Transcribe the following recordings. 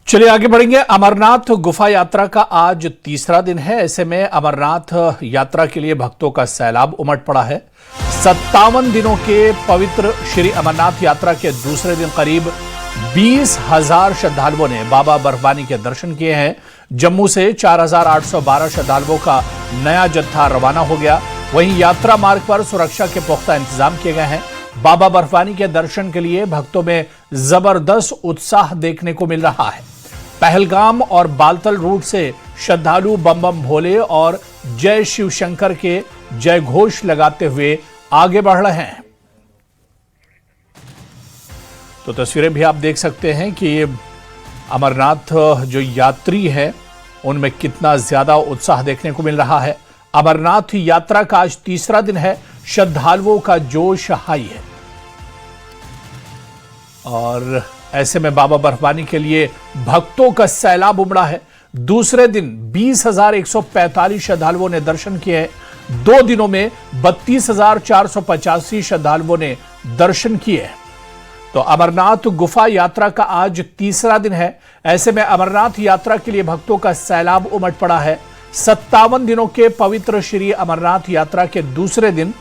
चलिए आगे बढ़ेंगे। अमरनाथ गुफा यात्रा का आज तीसरा दिन है। ऐसे में अमरनाथ यात्रा के लिए भक्तों का सैलाब उमड़ पड़ा है। 57 दिनों के पवित्र श्री अमरनाथ यात्रा के दूसरे दिन करीब 20,000 श्रद्धालुओं ने बाबा बर्फानी के दर्शन किए हैं। जम्मू से 4,812 श्रद्धालुओं का नया जत्था रवाना हो गया। वहीं यात्रा मार्ग पर सुरक्षा के पुख्ता इंतजाम किए गए हैं। बाबा बर्फानी के दर्शन के लिए भक्तों में जबरदस्त उत्साह देखने को मिल रहा है। पहलगाम और बालतल रूट से श्रद्धालु बम बम भोले और जय शिव शंकर के जय घोष लगाते हुए आगे बढ़ रहे हैं। तो तस्वीरें भी आप देख सकते हैं कि अमरनाथ जो यात्री है उनमें कितना ज्यादा उत्साह देखने को मिल रहा है। अमरनाथ यात्रा का आज तीसरा दिन है। श्रद्धालुओं का जोश हाई है और ऐसे में बाबा बर्फानी के लिए भक्तों का सैलाब उमड़ा है। दूसरे दिन 20,145 श्रद्धालुओं ने दर्शन किए हैं। 2 दिनों में 32,485 श्रद्धालुओं ने दर्शन किए हैं। तो अमरनाथ गुफा यात्रा का आज तीसरा दिन है। ऐसे में अमरनाथ यात्रा के लिए भक्तों का सैलाब उमड़ पड़ा है। 57 दिनों के पवित्र श्री अमरनाथ यात्रा के दूसरे दिन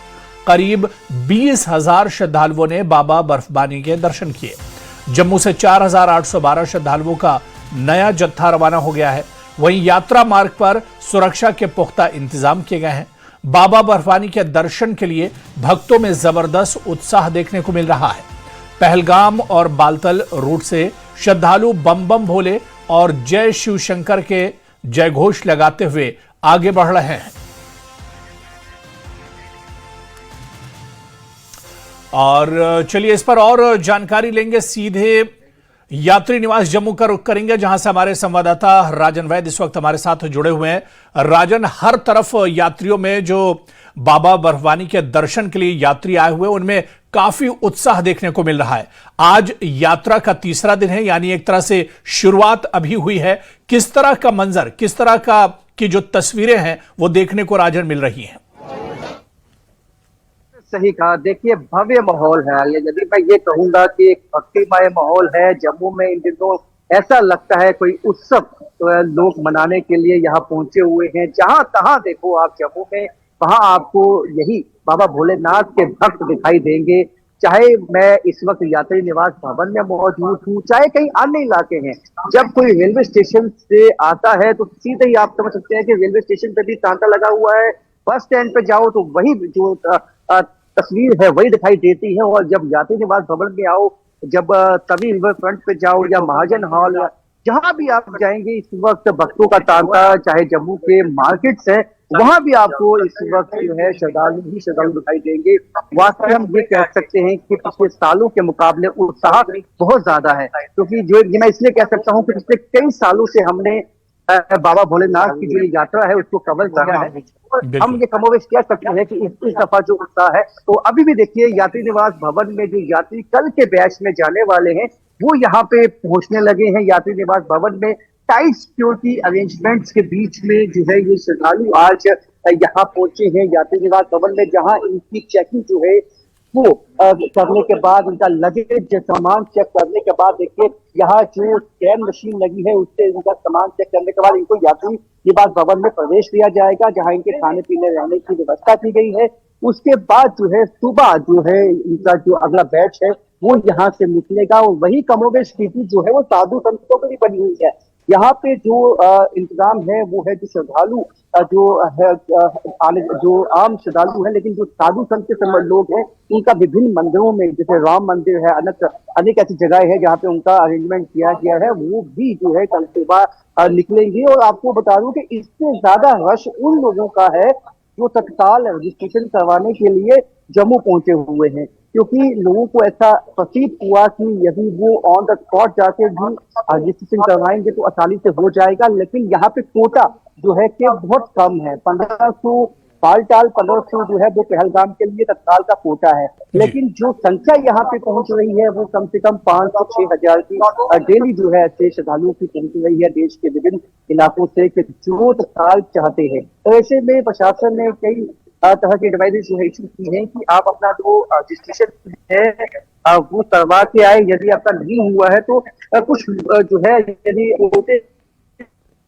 करीब 20,000 श्रद्धालुओं ने बाबा बर्फानी के दर्शन किए। जम्मू से 4,812 श्रद्धालुओं का नया जत्था रवाना हो गया है। वहीं यात्रा मार्ग पर सुरक्षा के पुख्ता इंतजाम किए गए हैं। बाबा बर्फानी के दर्शन के लिए भक्तों में जबरदस्त उत्साह देखने को मिल रहा है। पहलगाम और बालतल रूट से श्रद्धालु बम बम भोले और जय शिव शंकर के जय घोष लगाते हुए आगे बढ़ रहे हैं। और चलिए इस पर और जानकारी लेंगे। सीधे यात्री निवास जम्मू का रुख करेंगे जहां से हमारे संवाददाता राजन वैद इस वक्त हमारे साथ जुड़े हुए हैं। राजन, हर तरफ यात्रियों में जो बाबा बर्फानी के दर्शन के लिए यात्री आए हुए उनमें काफी उत्साह देखने को मिल रहा है। आज यात्रा का तीसरा दिन है, यानी एक तरह से शुरुआत अभी हुई है। किस तरह का मंजर, किस तरह की जो तस्वीरें हैं वो देखने को राजन मिल रही हैं? सही कहा। देखिए, भव्य माहौल है। यदि मैं ये कहूंगा कि एक भक्तिमय माहौल है जम्मू में इन दिनों, ऐसा लगता है कोई उत्सव तो लोग मनाने के लिए यहाँ पहुंचे हुए हैं। जहां तहां देखो आप जम्मू में, वहां आपको यही बाबा भोलेनाथ के भक्त दिखाई देंगे। चाहे मैं इस वक्त यात्री निवास भवन में मौजूद हूँ, चाहे कहीं अन्य इलाके हैं। जब कोई रेलवे स्टेशन से आता है तो सीधे ही आप समझ सकते हैं कि रेलवे स्टेशन पे भी तांता लगा हुआ है। बस स्टैंड पे जाओ तो वही जो तस्वीर है वही दिखाई देती है। और जब यात्री निवास भवन में आओ, जब तवी रिवर फ्रंट पे जाओ या महाजन हॉल, जहां भी आप जाएंगे इस वक्त भक्तों का तांता, चाहे जम्मू के मार्केट्स हैं वहां भी आपको इस वक्त जो है श्रद्धालु दिखाई देंगे। वास्तव में हम ये कह सकते हैं कि पिछले सालों के मुकाबले उत्साह बहुत ज्यादा है, क्योंकि जो मैं इसलिए कह सकता हूँ कि पिछले कई सालों से हमने बाबा भोलेनाथ की जो यात्रा है उसको कवर किया है और हम ये कमोवेश कह सकते हैं कि इस दफा जो उत्साह है। तो अभी भी देखिए, यात्री निवास भवन में जो यात्री कल के बैच में जाने वाले हैं वो यहाँ पे पहुंचने लगे हैं। यात्री निवास भवन में टाइट सिक्योरिटी अरेंजमेंट्स के बीच में जो है ये श्रद्धालु आज यहाँ पहुंचे हैं यात्री निवास भवन में, जहाँ इनकी चेकिंग जो है वो करने के बाद, उनका लगेज सामान चेक करने के बाद, देखिए यहाँ जो स्कैन मशीन लगी है उससे उनका सामान चेक करने के बाद इनको यात्री निवास भवन में प्रवेश दिया जाएगा, जहाँ इनके खाने पीने रहने की व्यवस्था की गई है। उसके बाद जो है सुबह जो है इनका जो अगला बैच है वो यहाँ से निकलेगा। और वही कमोवेश स्थिति जो है वो साधु संतों पर भी बनी हुई है। यहाँ पे जो इंतजाम है वो है जो श्रद्धालु जो है जो आम श्रद्धालु है, लेकिन जो साधु संत के लोग हैं उनका विभिन्न मंदिरों में, जैसे राम मंदिर है, अनेक ऐसी जगह है जहाँ पे उनका अरेंजमेंट किया गया है, वो भी जो है कल सुबह निकलेंगे। और आपको बता दूं कि इससे ज्यादा रश उन लोगों का है जो तत्काल रजिस्ट्रेशन करवाने के लिए जम्मू पहुंचे हुए हैं, क्योंकि लोगों को ऐसा प्रतीत हुआ कि यदि वो ऑन द स्पॉट जाके भी रजिस्ट्रेशन करवाएंगे तो आसानी से हो जाएगा। लेकिन यहाँ पे कोटा जो है कि बहुत कम है। 1500 बालटाल 1500 जो है वो पहलगाम के लिए तत्काल का कोटा है, लेकिन जो संख्या यहाँ पे पहुंच रही है वो कम से कम 500-6,000 की डेली जो है ऐसे श्रद्धालुओं की पहुंच रही है देश के विभिन्न इलाकों से, जो तत्काल चाहते हैं। तो ऐसे में प्रशासन ने कई तरह की एडवाइस इशू की है कि आप अपना जो रजिस्ट्रेशन है वो करवा के आए। यदि आपका नहीं हुआ है तो कुछ जो है यदि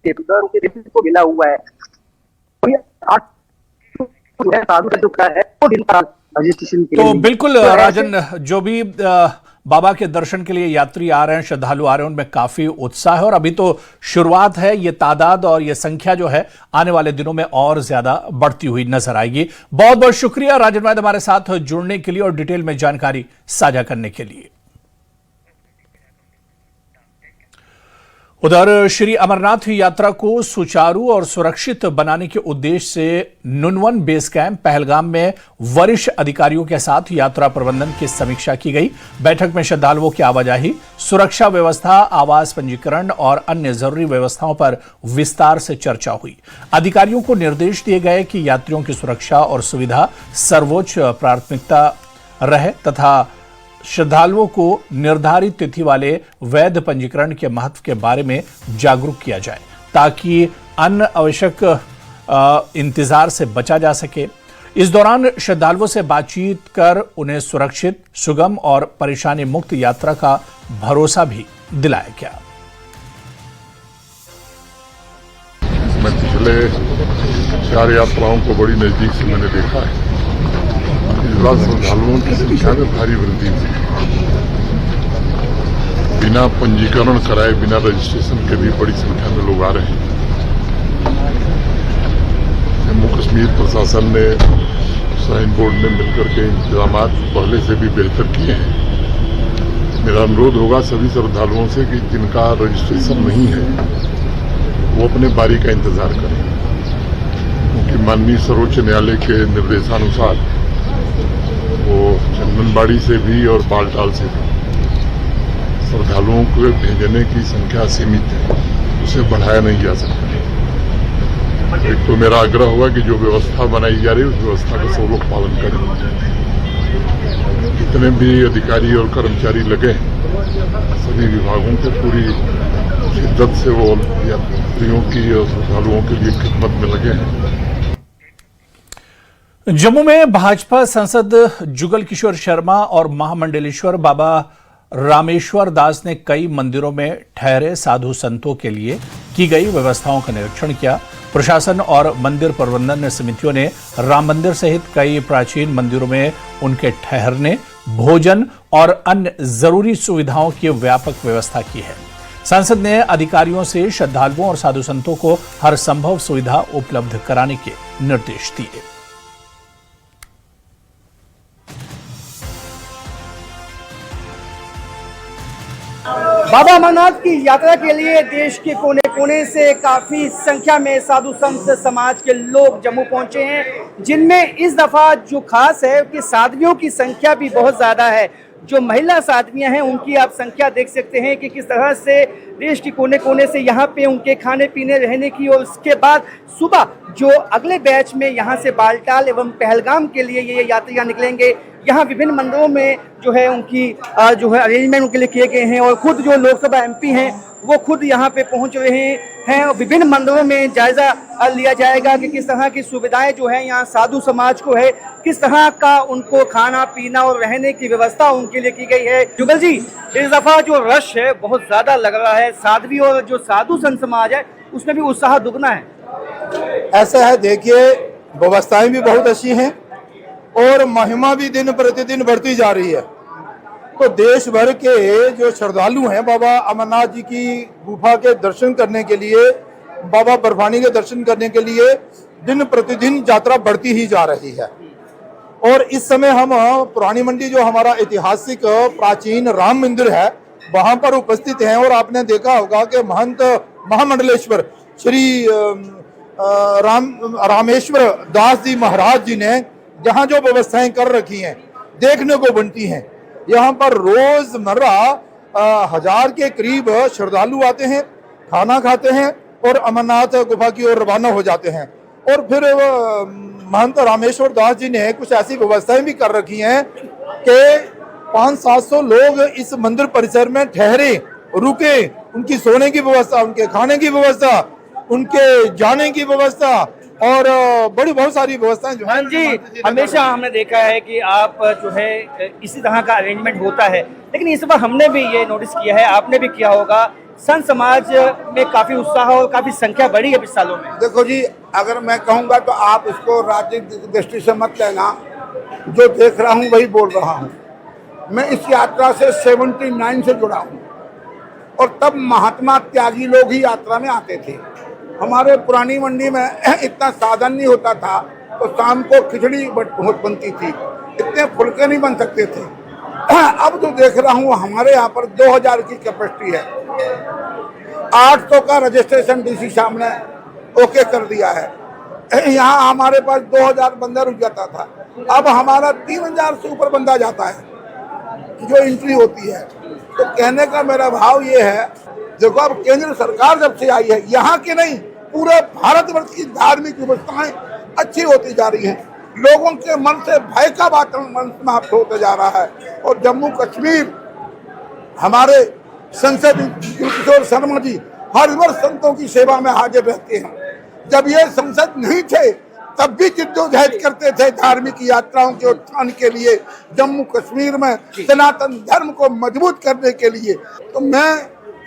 को मिला हुआ है जो है साधु का जो है वो दिन का रजिस्ट्रेशन के तो लिए। बिल्कुल तो राजन, जो भी बाबा के दर्शन के लिए यात्री आ रहे हैं, श्रद्धालु आ रहे हैं, उनमें काफी उत्साह है और अभी तो शुरुआत है। ये तादाद और ये संख्या जो है आने वाले दिनों में और ज्यादा बढ़ती हुई नजर आएगी। बहुत बहुत शुक्रिया राजन वैद हमारे साथ जुड़ने के लिए और डिटेल में जानकारी साझा करने के लिए। उधर श्री अमरनाथ यात्रा को सुचारू और सुरक्षित बनाने के उद्देश्य से नुनवन बेस कैंप पहलगाम में वरिष्ठ अधिकारियों के साथ यात्रा प्रबंधन की समीक्षा की गई। बैठक में श्रद्धालुओं की आवाजाही, सुरक्षा व्यवस्था, आवास पंजीकरण और अन्य जरूरी व्यवस्थाओं पर विस्तार से चर्चा हुई। अधिकारियों को निर्देश दिए गए कि यात्रियों की सुरक्षा और सुविधा सर्वोच्च प्राथमिकता रहे तथा श्रद्धालुओं को निर्धारित तिथि वाले वैध पंजीकरण के महत्व के बारे में जागरूक किया जाए ताकि अन्य आवश्यक इंतजार से बचा जा सके। इस दौरान श्रद्धालुओं से बातचीत कर उन्हें सुरक्षित, सुगम और परेशानी मुक्त यात्रा का भरोसा भी दिलाया गया। मैं पिछले 4 यात्राओं को बड़ी नजदीक से मैंने देखा है। इस बार श्रद्धालुओं की संख्या में भारी वृद्धि हुई। बिना पंजीकरण कराए, बिना रजिस्ट्रेशन के भी बड़ी संख्या में लोग आ रहे हैं। जम्मू कश्मीर प्रशासन ने, साइन बोर्ड ने मिलकर के इंतजाम पहले से भी बेहतर किए हैं। मेरा अनुरोध होगा सभी श्रद्धालुओं से कि जिनका रजिस्ट्रेशन नहीं है वो अपने बारी का इंतजार करें, क्योंकि माननीय सर्वोच्च न्यायालय के निर्देशानुसार वो चंदनबाड़ी से भी और बालटाल से भी श्रद्धालुओं को भेजने की संख्या सीमित है, उसे बढ़ाया नहीं जा सकता। एक तो मेरा आग्रह हुआ कि जो व्यवस्था बनाई जा रही है उस व्यवस्था का सब लोग पालन करें। जितने भी अधिकारी और कर्मचारी लगे सभी विभागों के पूरी शिद्दत से वो यात्रियों की और श्रद्धालुओं के लिए खिदमत में लगे हैं। जम्मू में भाजपा सांसद जुगल किशोर शर्मा और महामंडलेश्वर बाबा रामेश्वर दास ने कई मंदिरों में ठहरे साधु संतों के लिए की गई व्यवस्थाओं का निरीक्षण किया। प्रशासन और मंदिर प्रबंधन समितियों ने राम मंदिर सहित कई प्राचीन मंदिरों में उनके ठहरने, भोजन और अन्य जरूरी सुविधाओं की व्यापक व्यवस्था की है। सांसद ने अधिकारियों से श्रद्धालुओं और साधु संतों को हर संभव सुविधा उपलब्ध कराने के निर्देश दिए। बाबा अमरनाथ की यात्रा के लिए देश के कोने कोने से काफी संख्या में साधु संत समाज के लोग जम्मू पहुंचे हैं, जिनमें इस दफा जो खास है कि साधवियों की संख्या भी बहुत ज्यादा है। जो महिला साधवियां हैं उनकी आप संख्या देख सकते हैं कि किस तरह से देश के कोने कोने से यहाँ पे उनके खाने पीने रहने की, और उसके बाद सुबह जो अगले बैच में यहाँ से बालटाल एवं पहलगाम के लिए ये यात्रियाँ निकलेंगे। यहाँ विभिन्न मंदिरों में जो है उनकी जो है अरेंजमेंट उनके लिए किए गए हैं और खुद जो लोकसभा एमपी हैं वो खुद यहाँ पे पहुँच रहे हैं। विभिन्न मंदिरों में जायजा लिया जाएगा कि किस तरह की सुविधाएं जो है यहाँ साधु समाज को है, किस तरह का उनको खाना पीना और रहने की व्यवस्था उनके लिए की गई है। जुगल जी, इस दफा जो रश है बहुत ज्यादा लग रहा है, साध्वी और जो साधु संत समाज है उसमें भी उत्साह दुगना है। ऐसा है, देखिए व्यवस्थाएं भी बहुत अच्छी हैं और महिमा भी दिन प्रतिदिन बढ़ती जा रही है। तो देश भर के जो श्रद्धालु हैं बाबा अमरनाथ जी की गुफा के दर्शन करने के लिए, बाबा बर्फानी के दर्शन करने के लिए दिन प्रतिदिन यात्रा बढ़ती ही जा रही है। और इस समय हम पुरानी मंडी जो हमारा ऐतिहासिक प्राचीन राम मंदिर है वहां पर उपस्थित हैं और आपने देखा होगा कि महंत महामंडलेश्वर श्री रामेश्वर दास जी महाराज जी ने जहाँ जो व्यवस्थाएं कर रखी हैं देखने को बनती हैं। यहाँ पर रोजमर्रा 1000 के करीब श्रद्धालु आते हैं, खाना खाते हैं और अमरनाथ गुफा की ओर रवाना हो जाते हैं। और फिर महंत रामेश्वर दास जी ने कुछ ऐसी व्यवस्थाएं भी कर रखी हैं कि 500-700 लोग इस मंदिर परिसर में ठहरे, रुके, उनकी सोने की व्यवस्था, उनके खाने की व्यवस्था, उनके जाने की व्यवस्था, और बड़ी बहुत सारी व्यवस्थाएं जो हाँ जी, हमेशा हमने देखा है कि आप जो है इसी तरह का अरेंजमेंट होता है, लेकिन इस बार हमने भी ये नोटिस किया है, आपने भी किया होगा, संत समाज में काफी उत्साह और काफी संख्या बढ़ी है पिछले सालों में। देखो जी, अगर मैं कहूँगा तो आप इसको राजनीतिक दृष्टि से मत लेना, जो देख रहा हूँ वही बोल रहा हूँ। मैं इस यात्रा से 79 से जुड़ा हूँ और तब महात्मा त्यागी लोग ही यात्रा में आते थे। हमारे पुरानी मंडी में इतना साधन नहीं होता था, तो शाम को खिचड़ी बनती थी, इतने फुलके नहीं बन सकते थे। अब जो देख रहा हूँ हमारे यहाँ पर 2000 की कैपेसिटी है, 800 का रजिस्ट्रेशन डीसी साहब ने ओके कर दिया है। यहाँ हमारे पास 2000 बंदा रुक जाता था, अब हमारा 3000 से ऊपर बंदा जाता है जो एंट्री होती है। तो कहने का मेरा भाव ये है, देखो अब केंद्र सरकार जब से आई है, यहाँ की नहीं पूरे भारतवर्ष की धार्मिक व्यवस्थाएं अच्छी होती जा रही हैं, लोगों के मन से भय का वातावरण समाप्त होता जा रहा है। और जम्मू कश्मीर हमारे संसद किशोर शर्मा जी हर वर्ष संतों की सेवा में हाजिर रहते हैं। जब ये संसद नहीं थे तब भी जिद्दोजहद करते थे धार्मिक यात्राओं के उत्थान के लिए, जम्मू कश्मीर में सनातन धर्म को मजबूत करने के लिए। तो मैं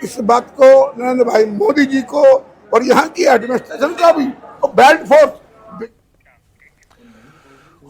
इस बात को नरेंद्र भाई मोदी जी को और यहाँ की एडमिनिस्ट्रेशन का भी, बेल्ट फोर्स।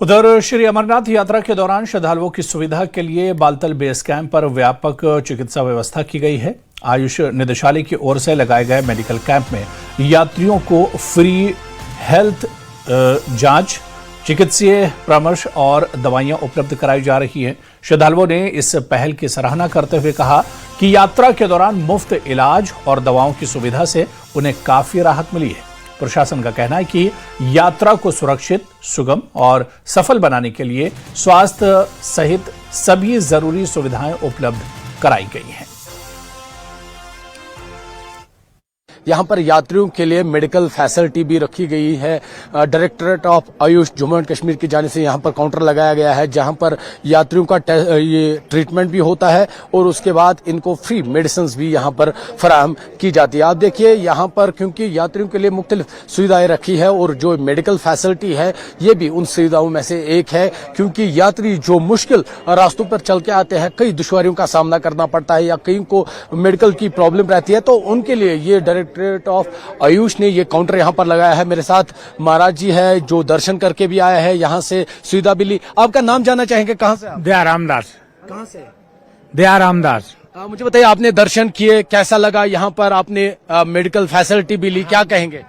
उधर श्री अमरनाथ यात्रा के दौरान श्रद्धालुओं की सुविधा के लिए बालतल बेस कैंप पर व्यापक चिकित्सा व्यवस्था की गई है। आयुष निदेशालय की ओर से लगाए गए मेडिकल कैंप में यात्रियों को फ्री हेल्थ जांच, चिकित्सीय परामर्श और दवाइयां उपलब्ध कराई जा रही हैं। श्रद्धालुओं ने इस पहल की सराहना करते हुए कहा कि यात्रा के दौरान मुफ्त इलाज और दवाओं की सुविधा से उन्हें काफी राहत मिली है। प्रशासन का कहना है कि यात्रा को सुरक्षित, सुगम और सफल बनाने के लिए स्वास्थ्य सहित सभी जरूरी सुविधाएं उपलब्ध कराई गई हैं। यहाँ पर यात्रियों के लिए मेडिकल फैसिलिटी भी रखी गई है। Directorate of Ayush Jammu and Kashmir की जानिब से यहाँ पर काउंटर लगाया गया है, जहाँ पर यात्रियों का ये ट्रीटमेंट भी होता है और उसके बाद इनको फ्री मेडिसिन भी यहाँ पर फराहम की जाती है। आप देखिए यहाँ पर क्योंकि यात्रियों के लिए मुख्तलिफ सुविधाएं रखी है और जो मेडिकल फैसिलिटी है ये भी उन सुविधाओं में से एक है, क्योंकि यात्री जो मुश्किल रास्तों पर चल के आते हैं, कई दुश्वारियों का सामना करना पड़ता है या कई को मेडिकल की प्रॉब्लम रहती है, तो उनके लिए ये डायरेक्टरेट ऑफ आयुष ने ये काउंटर यहाँ पर लगाया है। मेरे साथ महाराज जी है जो दर्शन करके भी आया है, यहाँ से सुविधा भी ली। आपका नाम जानना चाहेंगे, कहाँ से? दया रामदास। कहाँ से? दया रामदास। मुझे बताइए, आपने दर्शन किए, कैसा लगा? यहाँ पर आपने मेडिकल फैसिलिटी भी ली, क्या कहेंगे?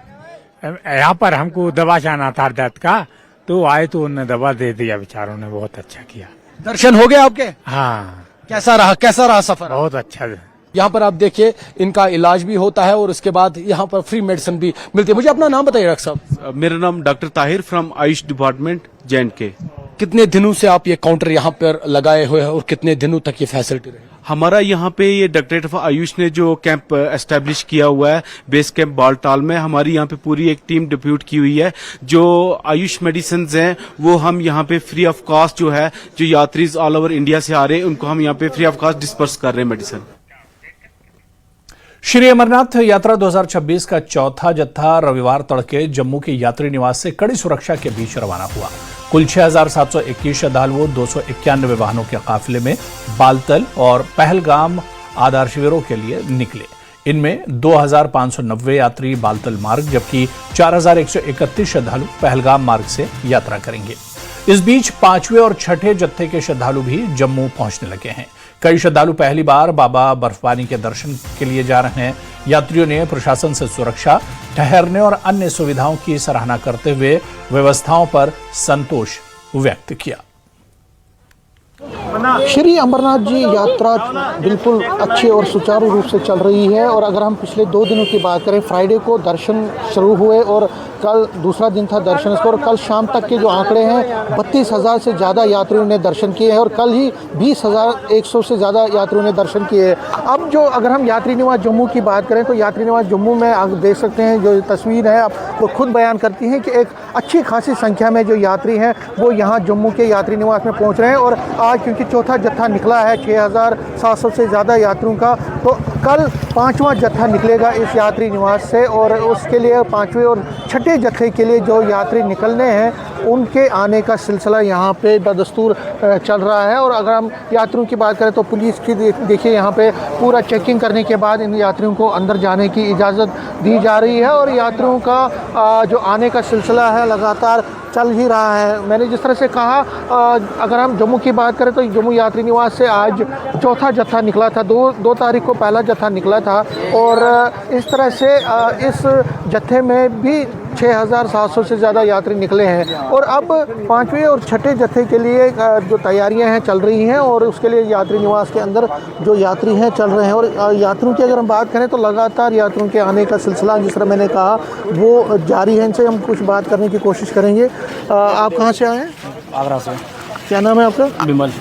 यहाँ पर हमको दवा चाहना था दर्द का, तो आए तो उन्होंने दवा दे दिया, बेचारों ने बहुत अच्छा किया। दर्शन हो गए आपके? हाँ। कैसा रहा सफर? बहुत अच्छा। यहाँ पर आप देखिए इनका इलाज भी होता है और उसके बाद यहाँ पर फ्री मेडिसिन भी मिलती है। मुझे अपना नाम बताइए डॉक्टर साहब। मेरा नाम doctor Tahir from Ayush department J&K। कितने दिनों से आप ये काउंटर यहाँ पर लगाए हुए हैं और कितने दिनों तक ये फैसिलिटी रहेगी? हमारा यहाँ पे ये डायरेक्टरेट ऑफ आयुष ने जो कैंप एस्टेब्लिश किया हुआ है बेस कैंप बालटाल में, हमारी यहाँ पे पूरी एक टीम डिप्यूट की हुई है। जो आयुष मेडिसिन हैं वो हम यहाँ पे फ्री ऑफ कॉस्ट जो है, जो यात्रीज ऑल ओवर इंडिया से आ रहे हैं उनको हम यहाँ पे फ्री ऑफ कॉस्ट डिस्पर्स कर रहे हैं मेडिसिन। श्री अमरनाथ यात्रा 2026 का चौथा जत्था रविवार तड़के जम्मू के यात्री निवास से कड़ी सुरक्षा के बीच रवाना हुआ। कुल 6,721 श्रद्धालुओं 291 वाहनों के काफिले में बालतल और पहलगाम आधार शिविरों के लिए निकले। इनमें 2,590 यात्री बालतल मार्ग जबकि 4,131 श्रद्धालु पहलगाम मार्ग से यात्रा करेंगे। इस बीच पांचवें और छठे जत्थे के श्रद्धालु भी जम्मू पहुंचने लगे हैं। कई श्रद्धालु पहली बार बाबा बर्फबारी के दर्शन के लिए जा रहे हैं। यात्रियों ने प्रशासन से सुरक्षा, ठहरने और अन्य सुविधाओं की सराहना करते हुए व्यवस्थाओं पर संतोष व्यक्त किया। श्री अमरनाथ जी यात्रा बिल्कुल अच्छे और सुचारू रूप से चल रही है। और अगर हम पिछले 2 दिनों की बात करें, फ्राइडे को दर्शन शुरू हुए और कल दूसरा दिन था दर्शन का, और कल शाम तक के जो आंकड़े हैं 32,000 से ज़्यादा यात्रियों ने दर्शन किए हैं और कल ही 20,100 से ज़्यादा यात्रियों ने दर्शन किए हैं। अब जो अगर हम यात्री निवास जम्मू की बात करें तो यात्री निवास जम्मू में आप देख सकते हैं जो तस्वीर है आप वो खुद बयान करती हैं कि एक अच्छी खासी संख्या में जो यात्री हैं वो यहाँ जम्मू के यात्री निवास में पहुँच रहे हैं। और आज क्योंकि चौथा जत्था निकला है 6,700 से ज़्यादा यात्रियों का, तो कल 5वां जत्था निकलेगा इस यात्री निवास से और उसके लिए 5वें और 6ठे जत्थे के लिए जो यात्री निकलने हैं उनके आने का सिलसिला यहाँ पे बदस्तूर चल रहा है। और अगर हम यात्रियों की बात करें तो पुलिस की देखिए यहाँ पे पूरा चेकिंग करने के बाद इन यात्रियों को अंदर जाने की इजाज़त दी जा रही है और यात्रियों का जो आने का सिलसिला है लगातार चल ही रहा है। मैंने जिस तरह से कहा अगर हम जम्मू की बात करें तो जम्मू यात्री निवास से आज चौथा जत्था निकला था, दो तारीख को पहला जत्था निकला था और इस तरह से इस जत्थे में भी 6,700 से ज़्यादा यात्री निकले हैं और अब 5वें और 6ठे जत्थे के लिए जो तैयारियां हैं चल रही हैं और उसके लिए यात्री निवास के अंदर जो यात्री हैं चल रहे हैं। और यात्रियों की अगर हम बात करें तो लगातार यात्रियों के आने का सिलसिला जिस तरह मैंने कहा वो जारी है। इनसे हम कुछ बात करने की कोशिश करेंगे। आप कहाँ से आए हैं? आगरा से। क्या नाम है आपका? विमल।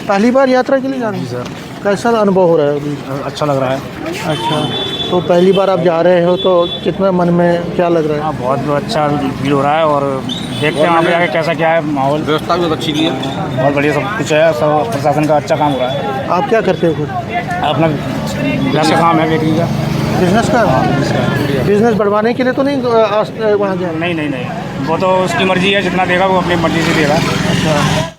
पहली बार यात्रा के लिए जा रहे हैं? सर। कैसा अनुभव हो रहा है अभी? अच्छा लग रहा है। अच्छा, तो पहली बार आप जा रहे हो तो कितना मन में क्या लग रहा है? हाँ, बहुत अच्छा फील हो रहा है और देखते हैं वहाँ पे जाके कैसा क्या है माहौल। व्यवस्था भी बहुत अच्छी की है, बहुत बढ़िया सब कुछ है, सब प्रशासन का अच्छा काम हो रहा है। आप क्या करते हो खुद? अपना बिजनेस का काम है बेकरी का। बिजनेस का? बिजनेस बढ़वाने के लिए तो नहीं वहाँ जाए? नहीं, वो तो उसकी मर्जी है, जितना देगा वो अपनी मर्जी से देगा। अच्छा।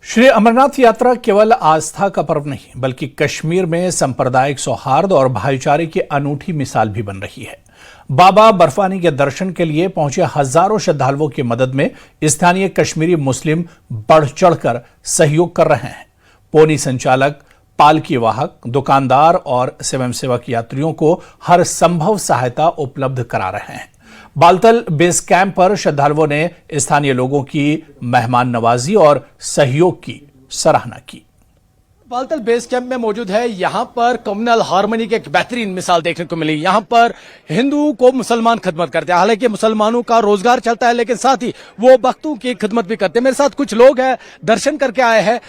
श्री अमरनाथ यात्रा केवल आस्था का पर्व नहीं बल्कि कश्मीर में सांप्रदायिक सौहार्द और भाईचारे की अनूठी मिसाल भी बन रही है। बाबा बर्फानी के दर्शन के लिए पहुंचे हजारों श्रद्धालुओं की मदद में स्थानीय कश्मीरी मुस्लिम बढ़ चढ़कर सहयोग कर रहे हैं। पोनी संचालक, पालकी वाहक, दुकानदार और स्वयंसेवक यात्रियों को हर संभव सहायता उपलब्ध करा रहे हैं। बालतल बेस कैंप पर श्रद्धालुओं ने स्थानीय लोगों की मेहमान नवाजी और सहयोग की सराहना की। बालतल बेस कैंप में मौजूद है। यहाँ पर कम्युनल हार्मनी की एक बेहतरीन मिसाल देखने को मिली। यहाँ पर हिंदुओं को मुसलमान खिदमत करते हैं, हालांकि मुसलमानों का रोजगार चलता है लेकिन साथ ही वो भक्तों की खिदमत भी करते हैं। मेरे साथ कुछ लोग हैं, दर्शन करके आए हैं।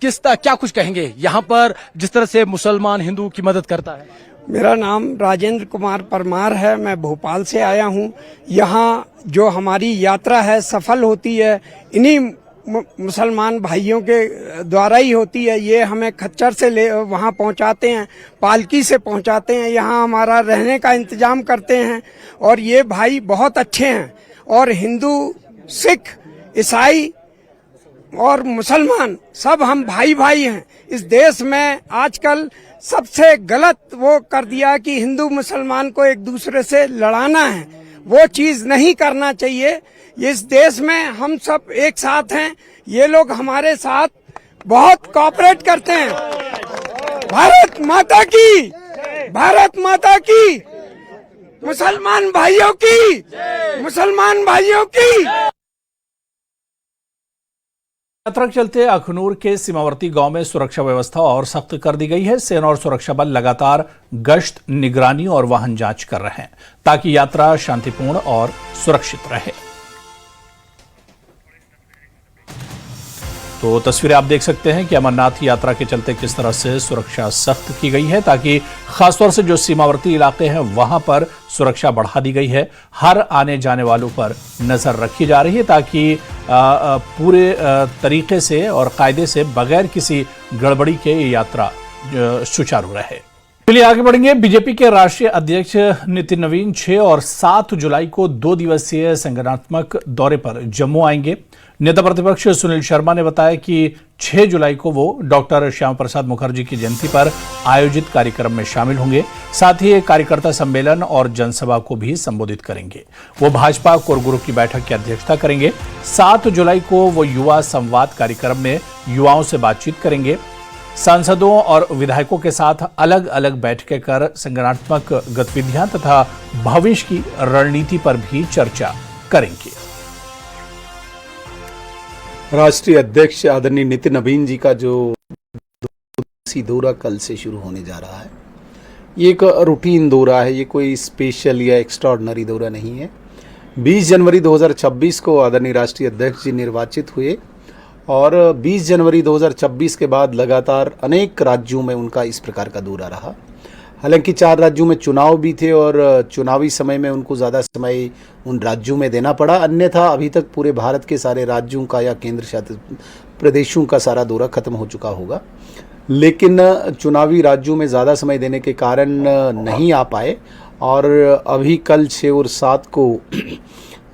क्या कुछ कहेंगे यहाँ पर जिस तरह से मुसलमान हिंदू की मदद करता है? मेरा नाम राजेंद्र कुमार परमार है, मैं भोपाल से आया हूँ। यहाँ जो हमारी यात्रा है सफल होती है इन्हीं मुसलमान भाइयों के द्वारा ही होती है। ये हमें खच्चर से ले वहाँ पहुँचाते हैं, पालकी से पहुँचाते हैं, यहाँ हमारा रहने का इंतजाम करते हैं और ये भाई बहुत अच्छे हैं। और हिंदू, सिख, ईसाई और मुसलमान सब हम भाई भाई हैं। इस देश में आजकल सबसे गलत वो कर दिया कि हिंदू मुसलमान को एक दूसरे से लड़ाना है, वो चीज नहीं करना चाहिए। इस देश में हम सब एक साथ हैं, ये लोग हमारे साथ बहुत कोऑपरेट करते हैं। भारत माता की, भारत माता की, मुसलमान भाइयों की, मुसलमान भाइयों की। यात्रा के चलते अखनूर के सीमावर्ती गांव में सुरक्षा व्यवस्था और सख्त कर दी गई है। सेना और सुरक्षा बल लगातार गश्त, निगरानी और वाहन जांच कर रहे हैं ताकि यात्रा शांतिपूर्ण और सुरक्षित रहे। तो तस्वीरें आप देख सकते हैं कि अमरनाथ यात्रा के चलते किस तरह से सुरक्षा सख्त की गई है ताकि खासतौर से जो सीमावर्ती इलाके हैं वहां पर सुरक्षा बढ़ा दी गई है। हर आने जाने वालों पर नजर रखी जा रही है ताकि पूरे तरीके से और कायदे से बगैर किसी गड़बड़ी के ये यात्रा सुचारू रहे। चलिए आगे बढ़ेंगे। बीजेपी के राष्ट्रीय अध्यक्ष नितिन नवीन 6 और 7 जुलाई को 2 दिवसीय संगठनात्मक दौरे पर जम्मू आएंगे। नेता प्रतिपक्ष सुनील शर्मा ने बताया कि 6 जुलाई को वो डॉक्टर श्यामा प्रसाद मुखर्जी की जयंती पर आयोजित कार्यक्रम में शामिल होंगे। साथ ही कार्यकर्ता सम्मेलन और जनसभा को भी संबोधित करेंगे। वो भाजपा कोर ग्रुप की बैठक की अध्यक्षता करेंगे। 7 जुलाई को वो युवा संवाद कार्यक्रम में युवाओं से बातचीत करेंगे। सांसदों और विधायकों के साथ अलग अलग बैठकें कर संगठनात्मक गतिविधियां तथा भविष्य की रणनीति पर भी चर्चा करेंगे। राष्ट्रीय अध्यक्ष आदरणीय नितिन नवीन जी का जो दौरा कल से शुरू होने जा रहा है, ये एक रूटीन दौरा है, ये कोई स्पेशल या एक्स्ट्राऑर्डिनरी दौरा नहीं है। 20 जनवरी 2026 को आदरणीय राष्ट्रीय अध्यक्ष जी निर्वाचित हुए और 20 जनवरी 2026 के बाद लगातार अनेक राज्यों में उनका इस प्रकार का दौरा रहा। हालांकि 4 राज्यों में चुनाव भी थे और चुनावी समय में उनको ज़्यादा समय उन राज्यों में देना पड़ा, अन्यथा अभी तक पूरे भारत के सारे राज्यों का या केंद्र शासित प्रदेशों का सारा दौरा खत्म हो चुका होगा। लेकिन चुनावी राज्यों में ज़्यादा समय देने के कारण नहीं आ पाए। और अभी कल 6 और 7 को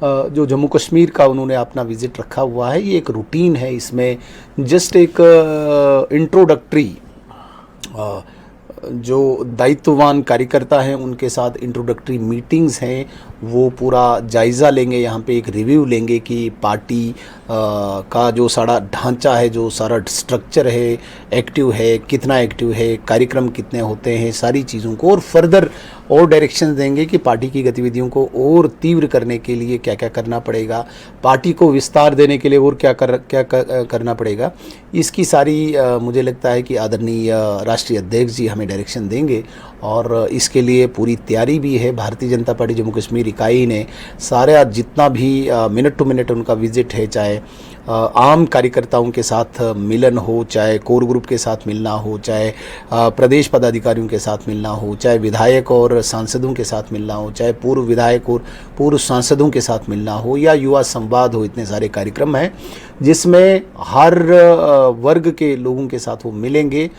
जो जम्मू कश्मीर का उन्होंने अपना विज़िट रखा हुआ है, ये एक रूटीन है। इसमें जस्ट एक इंट्रोडक्टरी जो दायित्ववान कार्यकर्ता हैं उनके साथ इंट्रोडक्टरी मीटिंग्स हैं, वो पूरा जायज़ा लेंगे, यहाँ पे एक रिव्यू लेंगे कि पार्टी का जो सारा ढांचा है, जो सारा स्ट्रक्चर है, एक्टिव है, कितना एक्टिव है, कार्यक्रम कितने होते हैं, सारी चीज़ों को और फर्दर और डायरेक्शन देंगे कि पार्टी की गतिविधियों को और तीव्र करने के लिए क्या क्या करना पड़ेगा, पार्टी को विस्तार देने के लिए और क्या करना पड़ेगा। इसकी सारी मुझे लगता है कि आदरणीय राष्ट्रीय अध्यक्ष जी हमें डायरेक्शन देंगे और इसके लिए पूरी तैयारी भी है। भारतीय जनता पार्टी जम्मू कश्मीर इकाई ने सारे जितना भी मिनट टू मिनट उनका विजिट है, चाहे आम कार्यकर्ताओं के साथ मिलन हो, चाहे कोर ग्रुप के साथ मिलना हो, चाहे प्रदेश पदाधिकारियों के साथ मिलना हो, चाहे विधायक और सांसदों के साथ मिलना हो, चाहे पूर्व विधायक और पूर्व सांसदों के साथ मिलना हो, या युवा संवाद हो, इतने सारे कार्यक्रम हैं जिसमें हर वर्ग के लोगों के साथ वो मिलेंगे।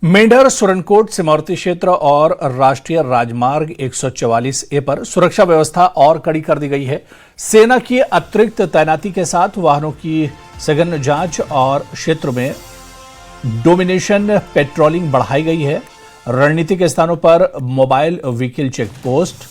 मेंढर, सुरनकोट, सिमौरती क्षेत्र और राष्ट्रीय राजमार्ग 144A पर सुरक्षा व्यवस्था और कड़ी कर दी गई है। सेना की अतिरिक्त तैनाती के साथ वाहनों की सघन जांच और क्षेत्र में डोमिनेशन पेट्रोलिंग बढ़ाई गई है। रणनीतिक स्थानों पर मोबाइल व्हीकल चेक पोस्ट,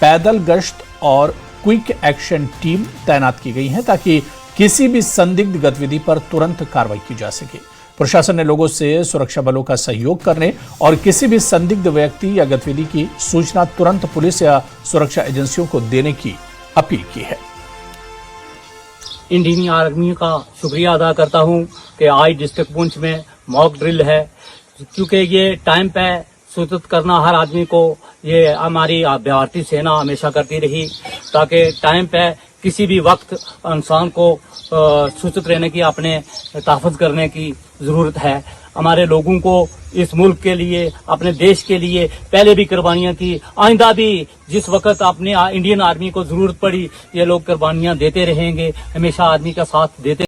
पैदल गश्त और क्विक एक्शन टीम तैनात की गई है ताकि किसी भी संदिग्ध गतिविधि पर तुरंत कार्रवाई की जा सके। प्रशासन ने लोगों से सुरक्षा बलों का सहयोग करने और किसी भी संदिग्ध व्यक्ति या गतिविधि की सूचना तुरंत पुलिस या सुरक्षा एजेंसियों को देने की अपील की है। इंडियन आर्मी का शुक्रिया अदा करता हूं कि आज डिस्ट्रिक्ट पुंछ में मॉक ड्रिल है, क्योंकि ये टाइम पे सूचित करना हर आदमी को ये हमारी भारतीय सेना हमेशा करती रही, ताकि टाइम पे किसी भी वक्त इंसान को सूचित रहने की, अपने तहफ़्फ़ुज़ करने की ज़रूरत है। हमारे लोगों को इस मुल्क के लिए, अपने देश के लिए पहले भी कुर्बानियां की, आइंदा भी जिस वक्त अपने इंडियन आर्मी को ज़रूरत पड़ी ये लोग कुर्बानियां देते रहेंगे, हमेशा आर्मी का साथ देते